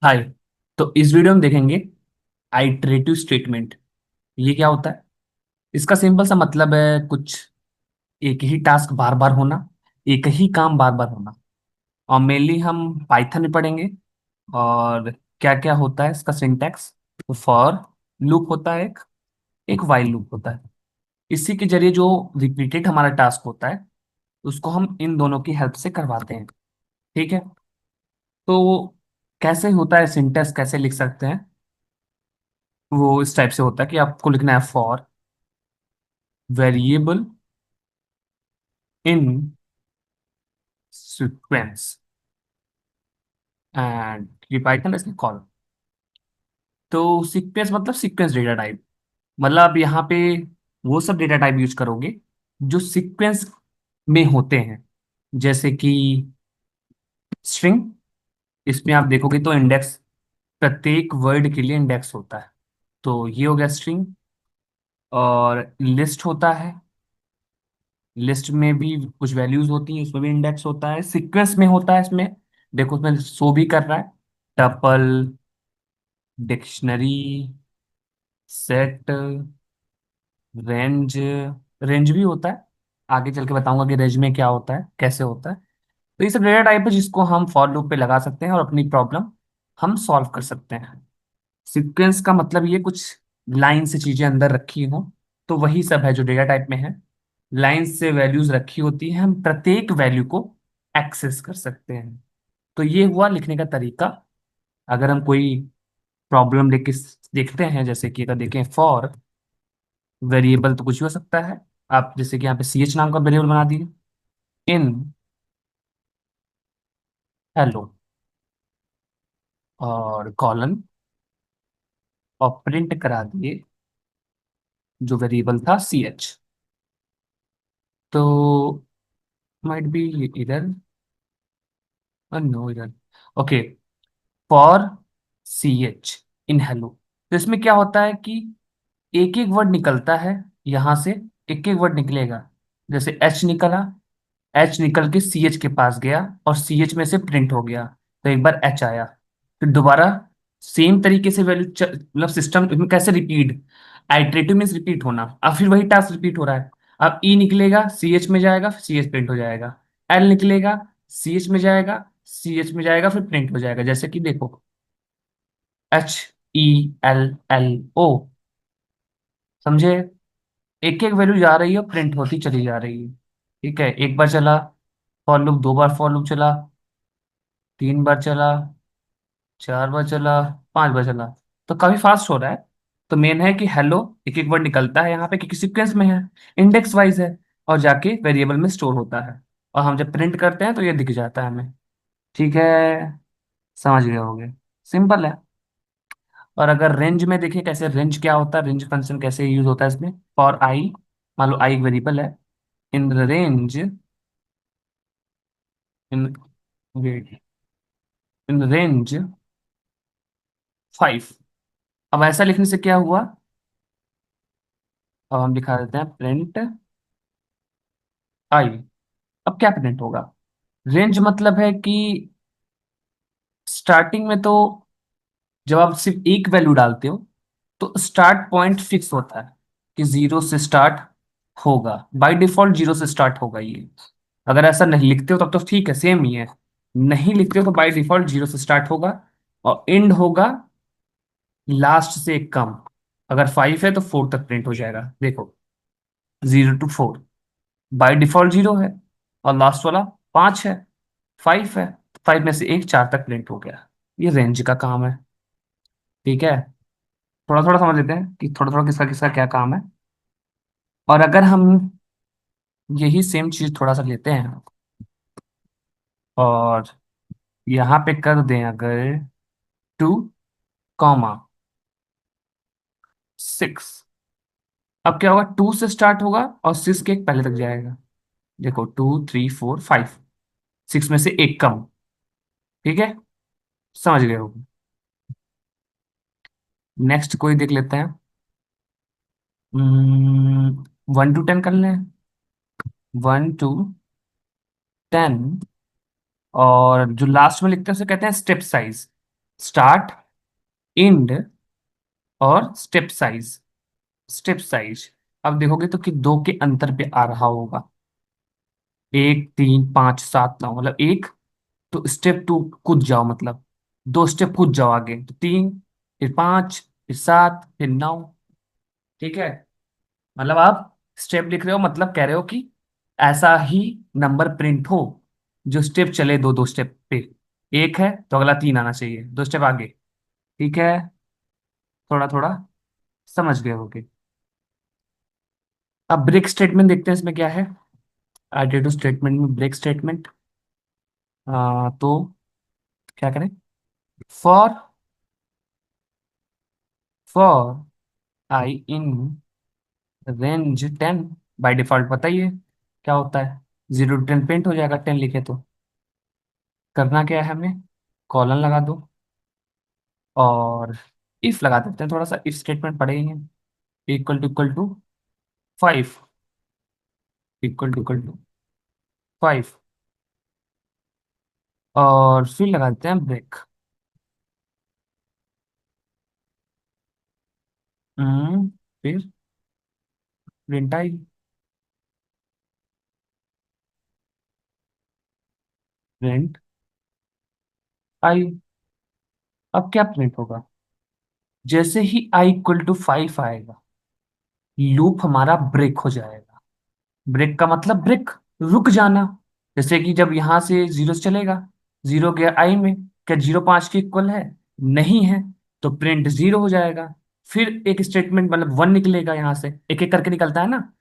हाय। तो इस वीडियो में देखेंगे आइटरेटिव स्टेटमेंट। ये क्या होता है? इसका सिंपल सा मतलब है कुछ एक ही टास्क बार बार होना, एक ही काम बार बार होना। और मेनली हम पाइथन में पढ़ेंगे। और क्या क्या होता है इसका सिंटैक्स। तो फॉर लूप होता है, एक एक वाइल लूप होता है। इसी के जरिए जो रिपीटेड हमारा टास्क होता है उसको हम इन दोनों की हेल्प से करवाते हैं। ठीक है। तो कैसे होता है, सिंटैक्स कैसे लिख सकते हैं? वो इस टाइप से होता है कि आपको लिखना है for variable in sequence and ये पाइथन इसमें कॉल। तो सीक्वेंस मतलब सीक्वेंस डेटा टाइप, मतलब आप यहाँ पे वो सब डेटा टाइप यूज करोगे जो सीक्वेंस में होते हैं। जैसे कि स्ट्रिंग, इसमें आप देखोगे तो इंडेक्स, प्रत्येक वर्ड के लिए इंडेक्स होता है। तो ये हो गया स्ट्रिंग। और लिस्ट होता है, लिस्ट में भी कुछ वैल्यूज होती हैं, उसमें भी इंडेक्स होता है। सीक्वेंस में होता है इसमें, देखो उसमें शो भी कर रहा है tuple, dictionary, set, range. Range भी होता है, आगे चल के बताऊंगा कि रेंज में क्या होता है, कैसे होता है। तो ये सब डेटा टाइप है जिसको हम फॉर लूप पे लगा सकते हैं और अपनी प्रॉब्लम हम सॉल्व कर सकते हैं। सीक्वेंस का मतलब ये कुछ लाइन से चीजें अंदर रखी हो, तो वही सब है जो डेटा टाइप में है। लाइन से वैल्यूज रखी होती है, हम प्रत्येक वैल्यू को एक्सेस कर सकते हैं। तो ये हुआ लिखने का तरीका। अगर हम कोई प्रॉब्लम लेके देखते हैं, जैसे कि अगर देखें फॉर वेरिएबल, तो कुछ भी हो सकता है। आप जैसे कि यहाँ पे सी एच नाम का वेरिएबल बना दिए, इन हेलो, और कॉलन, और प्रिंट करा दिए जो वेरिएबल था सी एच। तो माइट बी इधर, नो इधर। Okay, for C H in hello. तो इसमें क्या होता है कि एक एक वर्ड निकलता है यहां से, एक एक वर्ड निकलेगा। जैसे एच निकला, एच निकल के सी एच के पास गया और सी एच में से प्रिंट हो गया। तो एक बार एच आया, फिर दोबारा सेम तरीके से वैल्यू, मतलब सिस्टम में कैसे रिपीट, आइटरेटिव मीन्स रिपीट होना। अब फिर वही टास्क रिपीट हो रहा है। अब ई निकलेगा, सी एच में जाएगा, सी एच प्रिंट हो जाएगा। एल निकलेगा, सी एच में जाएगा, सी एच में जाएगा, फिर प्रिंट हो जाएगा। जैसे कि देखो, H E L L O, समझे? एक एक वैल्यू जा रही है, प्रिंट होती चली जा रही है। ठीक है, एक बार चला फॉर लूप, दो बार फॉर लूप चला, तीन बार चला, चार बार चला, पांच बार चला। तो काफी फास्ट हो रहा है। तो मेन है कि हेलो एक एक वर्ड निकलता है यहाँ पे क्योंकि सीक्वेंस में है, इंडेक्स वाइज है, और जाके वेरिएबल में स्टोर होता है। और हम जब प्रिंट करते हैं तो ये दिख जाता है हमें। ठीक है, समझ गए होगे, सिंपल है। और अगर रेंज में देखें कैसे, रेंज क्या होता है, रेंज फंक्शन कैसे यूज होता है इसमें। फॉर आई, मान लो आई एक वेरिएबल है, in range, in wait, in range 5। अब ऐसा लिखने से क्या हुआ, अब हम दिखा देते हैं प्रिंट आई। अब क्या प्रिंट होगा, रेंज मतलब है कि स्टार्टिंग में तो जब आप सिर्फ एक वैल्यू डालते हो तो स्टार्ट पॉइंट फिक्स होता है कि जीरो से स्टार्ट होगा, बाय डिफॉल्ट जीरो से स्टार्ट होगा ये। अगर ऐसा नहीं लिखते हो तब तो ठीक है, सेम ही है। नहीं लिखते हो तो बाय डिफॉल्ट जीरो से स्टार्ट होगा, और एंड होगा लास्ट से एक कम। अगर 5 है तो 4 तक प्रिंट हो जाएगा। देखो, 0 to 4 बाय डिफॉल्ट जीरो है, और लास्ट वाला 5 है, 5 है। 5 में से एक 4 तक प्रिंट हो गया। ये रेंज का काम है। ठीक है, थोड़ा थोड़ा समझ लेते हैं कि थोड़ा थोड़ा किसका किसका क्या काम है। और अगर हम यही सेम चीज थोड़ा सा लेते हैं और यहाँ पे कर दें अगर 2, 6, अब क्या होगा, 2 से स्टार्ट होगा और 6 के एक पहले तक जाएगा। देखो 2, 3, 4, 5, 6 में से एक कम। ठीक है, समझ गए हो। नेक्स्ट कोई देख लेते हैं। 1 to 10 कर लें, 1 to 10। और जो लास्ट में लिखते हैं उसे कहते हैं स्टेप साइज। स्टार्ट, इंड और स्टेप साइज। स्टेप साइज अब देखोगे तो कि दो के अंतर पे आ रहा होगा। एक, तीन, पाँच, सात, नौ, मतलब एक, तो स्टेप टू कूद जाओ, मतलब दो स्टेप कूद जाओ आगे, तो तीन, फिर पाँच, फिर सात, फिर नौ। ठीक है, मतलब आप स्टेप लिख रहे हो, मतलब कह रहे हो कि ऐसा ही नंबर प्रिंट हो जो स्टेप चले दो दो स्टेप पे। एक है तो अगला तीन आना चाहिए, दो स्टेप आगे। ठीक है, थोड़ा थोड़ा समझ गए होगे। अब ब्रेक स्टेटमेंट देखते हैं इसमें क्या है। एडिटिव स्टेटमेंट में ब्रेक स्टेटमेंट, तो क्या करें। For for I in range 10, by default पता ही है क्या होता है, 0 to 10 प्रिंट हो जाएगा, 10 लिखे तो। करना क्या है हमें, कॉलन लगा दो और इफ लगा देते हैं, थोड़ा सा इफ स्टेटमेंट पड़े ही हैं। इक्वल टू 5, इक्वल टू 5, और फिर लगा देते हैं ब्रेक। फिर प्रिंट आई, प्रिंट आई। अब क्या प्रिंट होगा, जैसे ही आई इक्वल टू 5 आएगा, लूप हमारा ब्रेक हो जाएगा। ब्रेक का मतलब ब्रेक, रुक जाना। जैसे कि जब यहां से जीरो से चलेगा, जीरो गया आई में, क्या जीरो 5 के इक्वल है, नहीं है, तो प्रिंट जीरो हो जाएगा। फिर एक स्टेटमेंट मतलब वन निकलेगा, यहाँ से एक एक करके निकलता है ना।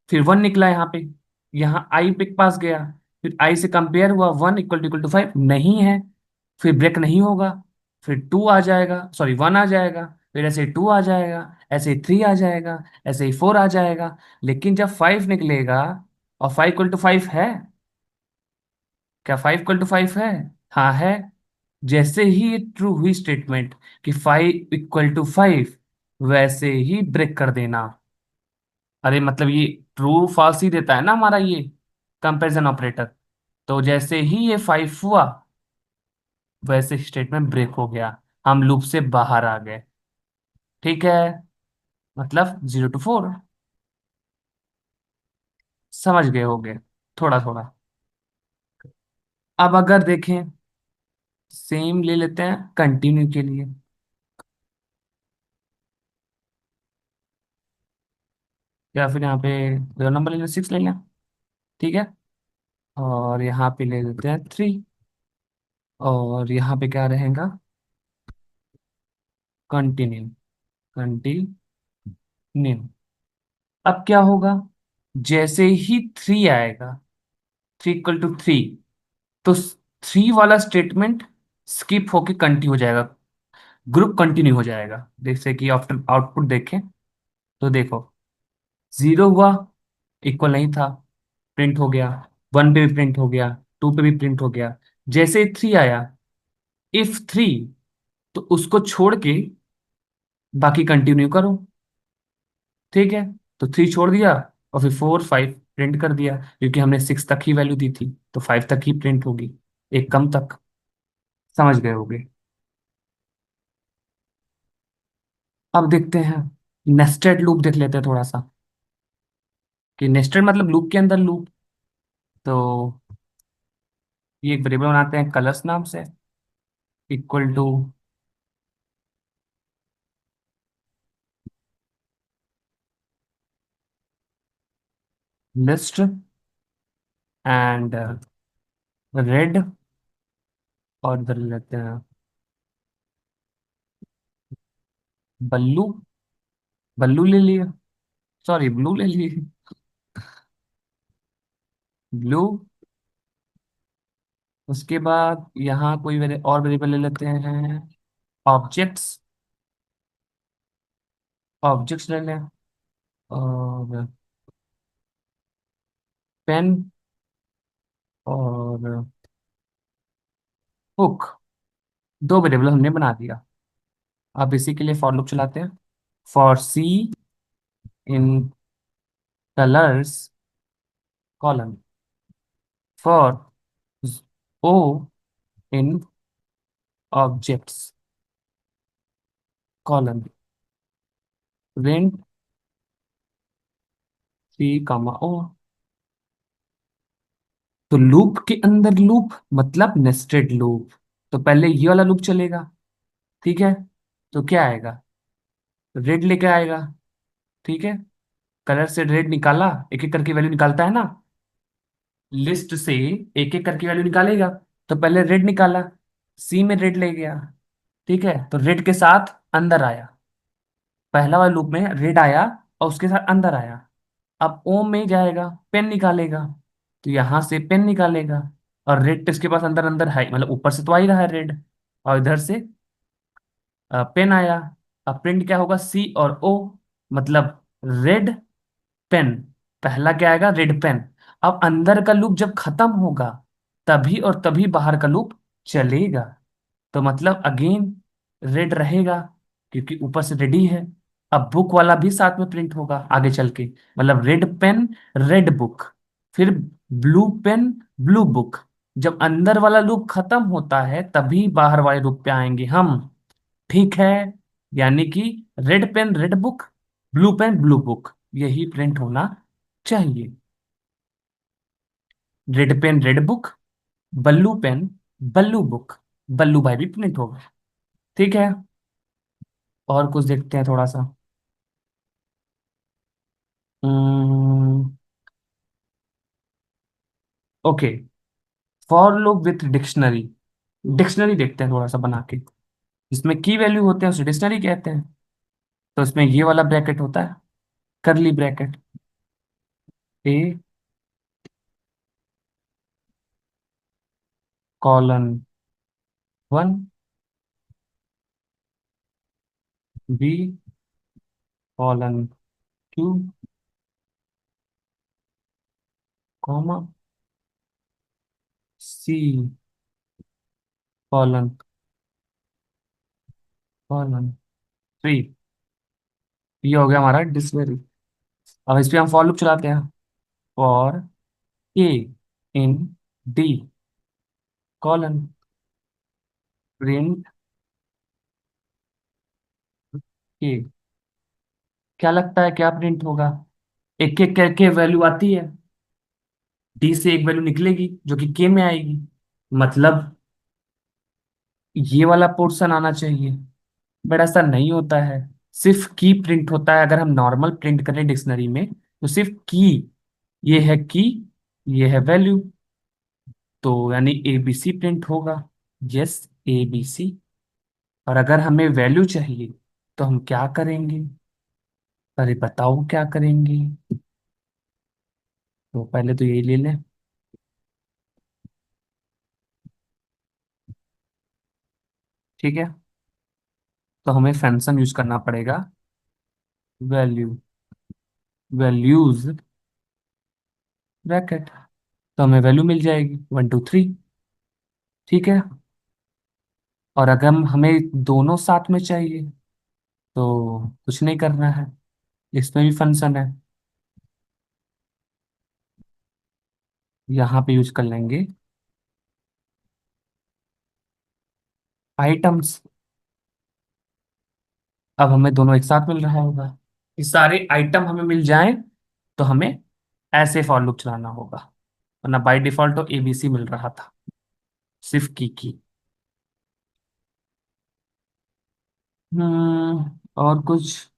फिर वन निकला यहाँ पे, यहाँ आई पे पास गया, फिर आई से कंपेयर हुआ, 1 = 5 नहीं है, फिर ब्रेक नहीं होगा। फिर टू आ जाएगा, सॉरी वन आ जाएगा, फिर ऐसे टू आ जाएगा, ऐसे थ्री आ जाएगा, ऐसे ही फोर आ जाएगा। लेकिन जब 5 निकलेगा, और 5 = 5 है, क्या 5 = 5 है, हाँ है। जैसे ही ये ट्रू हुई स्टेटमेंट कि 5 = 5, वैसे ही ब्रेक कर देना। अरे मतलब ये ट्रू फॉल्स ही देता है ना हमारा ये कंपैरिजन ऑपरेटर। तो जैसे ही ये 5 हुआ, वैसे स्टेटमेंट ब्रेक हो गया, हम लूप से बाहर आ गए। ठीक है, मतलब 0 to 4। समझ गए होगे थोड़ा थोड़ा। अब अगर देखें, सेम ले लेते हैं कंटिन्यू के लिए, या फिर यहाँ पे दो नंबर ले लें, 6 ले लें। ठीक है, और यहाँ पे ले लेते हैं 3, और यहाँ पे क्या रहेगा, कंटिन्यू, कंटिन्यू। अब क्या होगा, जैसे ही 3 आएगा, 3 = 3, तो 3 वाला स्टेटमेंट स्किप होके कंटिन्यू हो जाएगा, ग्रुप कंटिन्यू हो जाएगा। जैसे कि आफ्टर आउटपुट देखें, तो देखो, जीरो हुआ, इक्वल नहीं था, प्रिंट हो गया, वन पे भी प्रिंट हो गया, टू पे भी प्रिंट हो गया। जैसे 3 आया, इफ 3, तो उसको छोड़ के बाकी कंटिन्यू करो। ठीक है, तो 3 छोड़ दिया, और फिर 4 5 प्रिंट कर दिया, क्योंकि हमने 6 तक ही वैल्यू दी थी, तो 5 तक ही प्रिंट होगी, एक कम तक। समझ गए होगे। अब देखते हैं, नेस्टेड लूप देख लेते हैं थोड़ा सा, कि नेस्टेड मतलब लूप के अंदर लूप। तो ये एक वेरिएबल बनाते हैं कलर्स नाम से, equal to list and red, और इधर लेते हैं बल्लू, बल्लू ले लिए, सॉरी ब्लू ले लिए, ब्लू। उसके बाद यहाँ कोई और वेरिएबल ले लेते हैं, ऑब्जेक्ट्स, ऑब्जेक्ट्स ले लें, और पेन, और हुक। दो वेरिएबल हमने बना दिया। अब इसी के लिए फॉर लूप चलाते हैं। For C in colors colon, for O in objects, colon, print C comma O. तो लूप के अंदर लूप मतलब नेस्टेड लूप। तो पहले ये वाला लूप चलेगा, ठीक है। तो क्या आएगा, रेड लेके आएगा, ठीक है। कलर से रेड निकाला, एक एक करके वैल्यू निकालता है ना, लिस्ट से एक एक करके वैल्यू निकालेगा। तो पहले रेड निकाला, सी में रेड ले गया, ठीक है। तो रेड के साथ अंदर आया, पहला वाला लूप में रेड आया और उसके साथ अंदर आया। अब ओ में जाएगा, पेन निकालेगा, तो यहां से पेन निकालेगा। और रेड तो इसके पास अंदर अंदर है, मतलब ऊपर से तो आ ही रहा है रेड, और इधर से पेन आया। अब प्रिंट क्या होगा, सी और ओ, मतलब रेड पेन। पहला क्या आएगा, रेड पेन। अब अंदर का लूप जब खत्म होगा, तभी और तभी बाहर का लूप चलेगा। तो मतलब अगेन रेड रहेगा, क्योंकि ऊपर से रेडी है। अब बुक वाला भी साथ में प्रिंट होगा आगे चल के, मतलब रेड पेन रेड बुक, फिर ब्लू पेन ब्लू बुक। जब अंदर वाला लूप खत्म होता है तभी बाहर वाले लूप पे आएंगे हम, ठीक है। यानी कि red pen red book, blue pen blue book, यही प्रिंट होना चाहिए। Red pen red book, blue pen blue book, Ballu भाई भी प्रिंट होगा, ठीक है। और कुछ देखते हैं थोड़ा सा। Okay, for loop with dictionary. Dictionary देखते हैं थोड़ा सा बना के, इसमें की वैल्यू होते हैं उसे डिक्शनरी कहते हैं। तो इसमें ये वाला ब्रैकेट होता है, curly bracket, A colon one, B colon two, comma C colon colon three. ये हो गया हमारा डिक्शनरी। अब इस पे हम फॉर लूप चलाते हैं। For A in D colon print A. क्या लगता है क्या प्रिंट होगा, एक एक करके वैल्यू आती है, डी से एक वैल्यू निकलेगी जो कि के में आएगी, मतलब ये वाला पोर्शन आना चाहिए। बट ऐसा नहीं होता है, सिर्फ की प्रिंट होता है। अगर हम नॉर्मल प्रिंट करें डिक्शनरी में तो सिर्फ की, ये है की, ये है वैल्यू, तो यानी एबीसी प्रिंट होगा। Yes, ABC. और अगर हमें वैल्यू चाहिए तो हम क्या करेंगे, अरे बताओ क्या करेंगे। तो पहले तो यही ले लें, ठीक है। तो हमें फंक्शन यूज करना पड़ेगा, वैल्यू वैल्यूज ब्रैकेट। तो हमें वैल्यू मिल जाएगी 1 2 3, ठीक है। और अगर हमें दोनों साथ में चाहिए तो कुछ नहीं करना है, इसमें भी फंक्शन है, यहाँ पे यूज कर लेंगे आइटम्स। अब हमें दोनों एक साथ मिल रहा होगा, ये सारे आइटम हमें मिल जाएं तो हमें ऐसे फॉर लूप चलाना होगा, वरना बाय डिफॉल्ट तो एबीसी मिल रहा था, सिर्फ की। और कुछ,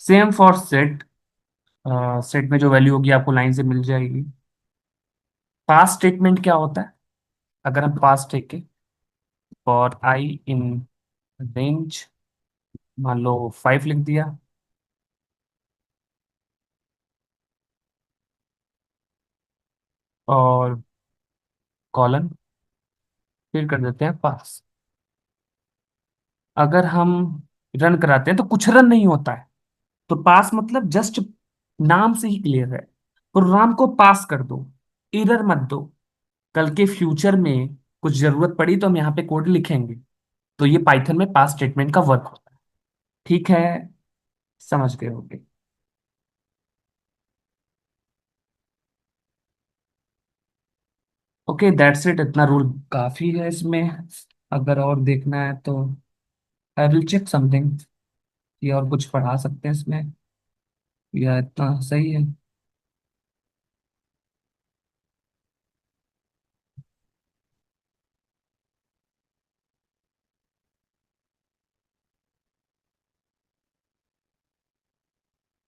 सेम फॉर सेट। सेट में जो वैल्यू होगी आपको लाइन से मिल जाएगी। पास स्टेटमेंट क्या होता है, अगर हम pass take for I in range, मान लो 5 लिख दिया, और कॉलन फिर कर देते हैं पास। अगर हम रन कराते हैं तो कुछ रन नहीं होता है, तो पास मतलब जस्ट नाम से ही क्लियर है, प्रोग्राम को पास कर दो, एरर मत दो। कल के फ्यूचर में कुछ जरूरत पड़ी तो हम यहाँ पे कोड लिखेंगे। तो ये पाइथन में पास स्टेटमेंट का वर्क होता है, ठीक है। समझ गए होंगे। ओके दैट्स इट, इतना रूल काफी है इसमें, अगर और देखना है तो। आई विल चेक समथिंग, ये और कुछ पढ़ा सकते हैं इसमें या इतना सही है।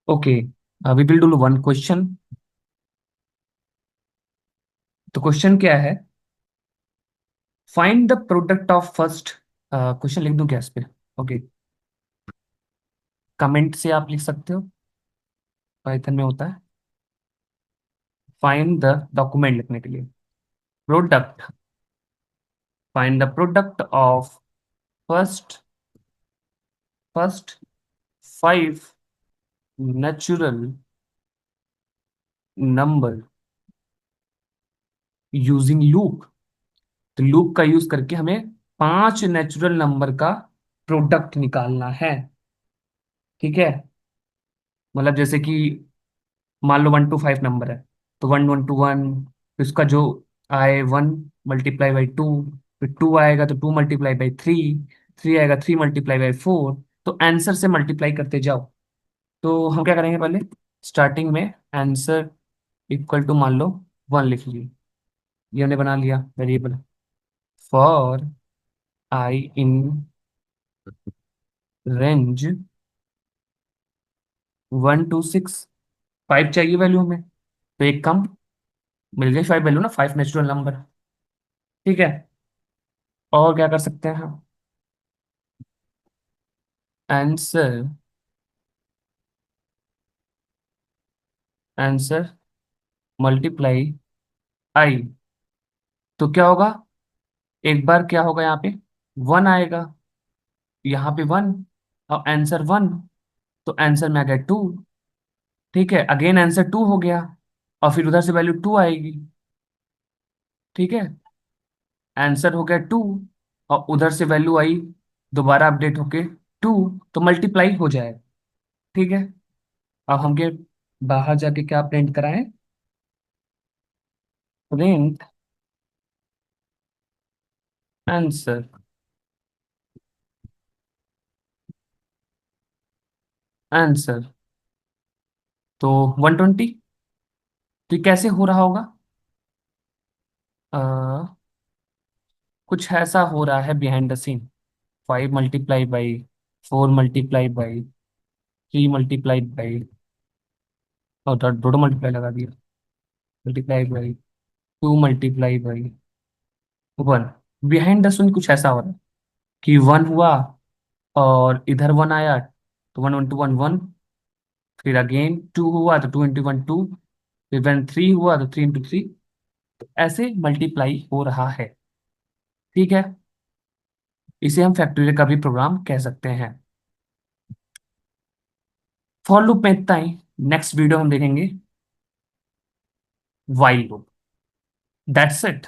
Okay, we will do one question. तो क्वेश्चन क्या है? Find the product of first, question लिख दूं क्या इस पे? ओके, कमेंट से आप लिख सकते हो, पाइथन में होता है फाइंड द डॉक्यूमेंट लिखने के लिए। Product, find the product of first first 5 natural number using loop. तो लूप का यूज करके हमें 5 नेचुरल नंबर का प्रोडक्ट निकालना है। ठीक है, मतलब जैसे कि मान लो 1 to 5 नंबर है, तो 1 1 to 1, इसका जो आए 1 × 2, फिर 2 आएगा तो 2 × 3, 3 आएगा 3 × 4, तो आंसर से मल्टीप्लाई करते जाओ। तो हम क्या करेंगे, पहले स्टार्टिंग में आंसर इक्वल टू मान लो 1 लिख लीजिए, ये हमने बना लिया variable. For I in range 1 to 6, 5 चाहिए वैल्यू हमें, तो एक कम मिल गई 5 वैल्यू ना, 5 नेचुरल नंबर। ठीक है, और क्या कर सकते हैं हम? आंसर, आंसर मल्टीप्लाई आई, तो क्या होगा? एक बार क्या होगा यहाँ पे, 1 आएगा, यहाँ पे 1, और आंसर 1, तो आंसर में आ गया 2। ठीक है, अगेन आंसर 2 हो गया, और फिर उधर से वैल्यू 2 आएगी। ठीक है, आंसर हो गया 2, और उधर से वैल्यू आई दोबारा अपडेट होके 2, तो मल्टीप्लाई हो जाएगा। ठीक है, अब हम के बाहर जाके क्या प्रिंट कराएं? प्रिंट आंसर, आंसर तो 120। तो ये कैसे हो रहा होगा? कुछ ऐसा हो रहा है बिहाइंड द सीन। 5 × 4 × 3 और दो मल्टीप्लाई लगा दिया, multiply by 2 × 1। Behind the scene कुछ ऐसा हो रहा है कि 1 हुआ और इधर 1 आया, तो 1 × 1 1, फिर अगेन 2 हुआ तो 2 × 1 2, फिर वन 3 हुआ तो 3 × 3, ऐसे मल्टीप्लाई हो रहा है। ठीक है, इसे हम फैक्टोरियल का भी प्रोग्राम कह सकते हैं। फॉर लूप में इतना ही। नेक्स्ट वीडियो हम देखेंगे वाइल लूप। That's it.